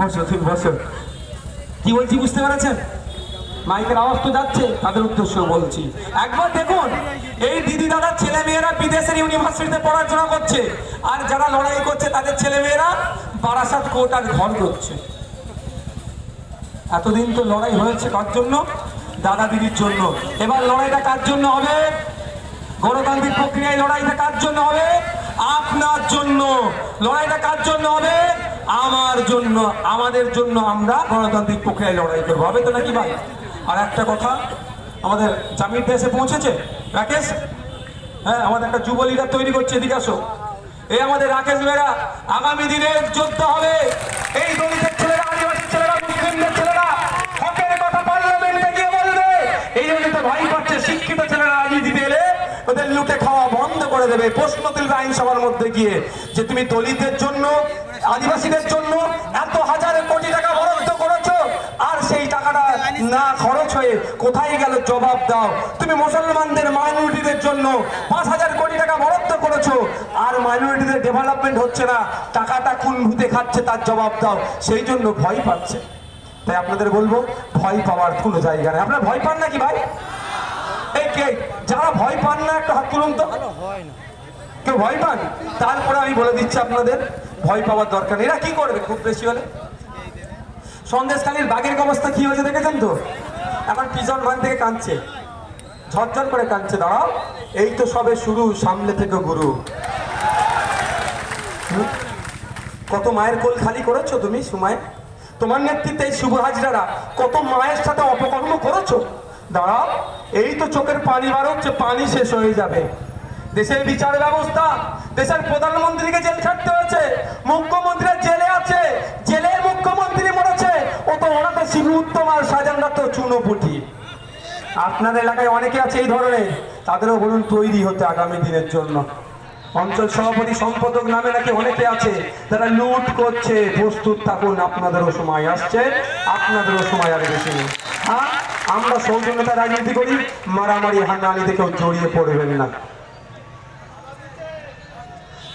বসো তুমি বসো। কি বলছি বুঝতে পেরেছেন? মাইকের আওয়াজ তো যাচ্ছে, তাদের উদ্দেশ্য বলছি। একবার দেখুন, এই দিদি দাদার ছেলে মেয়েরা বিদেশের ইউনিভার্সিটিতে পড়াশোনা করছে, আর যারা লড়াই করছে তাদের ছেলে মেয়েরা বারাসাত কোর্ট আর ঘর করছে। এতদিন তো লড়াই হয়েছে কার জন্য? দাদা দিদির জন্য। এবার লড়াইটা কার জন্য হবে? গণতান্ত্রিক প্রক্রিয়ায় লড়াইটা কার জন্য হবে? আপনার জন্য। লড়াইটা কার জন্য হবে? আমার জন্য, আমাদের জন্য। আমরা গণতান্ত্রিক প্রক্রিয়ায় লড়াই করবো, হবে তো নাকি ভাই? আর একটা কথা, আমাদের জামির দেশে পৌঁছেছে রাকেশ। হ্যাঁ, আমাদের একটা যুব লিডার তৈরি করছে, এদিকে আসো। এই আমাদের রাকেশ মেয়েরা আগামী দিনে যোদ্ধা হবে। এই দলিতের ছেলেরা, আদিবাসী ছেলেরা, মুসলিমদের ছেলেরা হকের কথা পার্লামেন্টে গিয়ে বলবে। এই জন্য তো ভয় পাচ্ছে শিক্ষিত ছেলেরা রাজনীতিতে এলে ওদের লুটে খাওয়া বন্ধ করে দেবে। প্রশ্ন তুলবে আইনসভার মধ্যে গিয়ে যে তুমি দলিতদের জন্য, আদিবাসীদের জন্য এত হাজার কোটি টাকা বরাদ্দ করেছো, আর সেই টাকাটা না খরচ হয়ে কোথায় গেল জবাব দাও। তুমি মুসলমানদের, মাইনরিটিদের জন্য 5,000 কোটি টাকা বরাদ্দ করেছো, আর মাইনরিটিদের ডেভেলপমেন্ট হচ্ছে না, টাকাটা কোন ভূতে খাচ্ছে তার জবাব দাও। সেই জন্য ভয় পাচ্ছে। তাই আপনাদের বলবো, ভয় পাওয়ার কোনো জায়গা নেই। আপনারা ভয় পান নাকি ভাই? এই কে যারা ভয় পান না একটা হাত তুলুন তো। কেউ ভয় পান? তারপরে আমি বলে দিচ্ছি আপনাদের, ভয় পাওয়ার দরকার নেই। এরা কি করবে খুব বেশি হলে? সন্দেশখালীর বাঘের অবস্থা কি হয়েছে দেখেছেন তো? এখন পিজন ভান থেকে কাঁদছে, ঝরঝর করে কাঁদছে। দাঁড়াও, এই তো সবে শুরু, সামনে থেকে গুরু। কত মায়ের কোল খালি করেছো তুমি সময়। তোমার নেতৃত্বে এই শুভ হাজরারা কত মায়ের সাথে অপকর্ম করেছো। দাঁড়াও, এই তো চোখের পানি বার হচ্ছে, পানি শেষ হয়ে যাবে। দেশের বিচার ব্যবস্থা, দেশের প্রধানমন্ত্রীকে জেল ছাড়তে হয়েছে, মুখ্যমন্ত্রীরা জেলে আছে, জেলে মুখ্যমন্ত্রী মরেছে। ও তো ওরা তো শিবু উত্তম আর শাহজাহানরা তো চুনোপুটি। আপনাদের এলাকায় অনেকে আছে এই ধরনের, তাদেরও বলুন তৈরি হতে আগামী দিনের জন্য। অঞ্চল সভাপতি, সম্পাদক নামে নাকি অনেকে আছে যারা লুট করছে। প্রস্তুত থাকুন, আপনাদেরও সময় আসছে, আপনাদেরও সময় আর বেশি নেই। হ্যাঁ, আমরা সৌজন্যতা রাজনীতি করি, মারামারি হানাহানিতে কেউ জড়িয়ে পড়বেন না।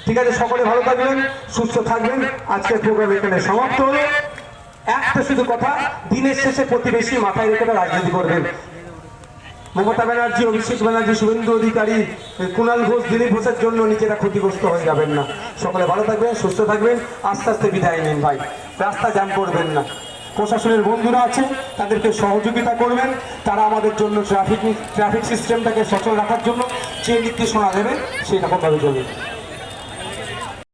ঠিক আছে, সকলে ভালো থাকবেন, সুস্থ থাকবেন। আজকের প্রোগ্রাম এখানে সমাপ্ত হলো। একটা শুধু কথা, দিনের শেষে প্রতিবেশী মাথায় রেখে রাজনীতি করবেন। মমতা ব্যানার্জি, অভিষেক ব্যানার্জি, শুভেন্দু অধিকারী, কুণাল ঘোষ, দিলীপ ঘোষের জন্য নিজেরা ক্ষতিগ্রস্ত হয়ে যাবেন না। সকলে ভালো থাকবেন, সুস্থ থাকবেন। আস্তে আস্তে বিদায় নিন ভাই, রাস্তা জ্যাম করবেন না। প্রশাসনের বন্ধুরা আছে, তাদেরকে সহযোগিতা করবেন। তারা আমাদের জন্য ট্রাফিক সিস্টেমটাকে সচল রাখার জন্য যে নির্দেশনা দেবে সেই রকমভাবে চলবে।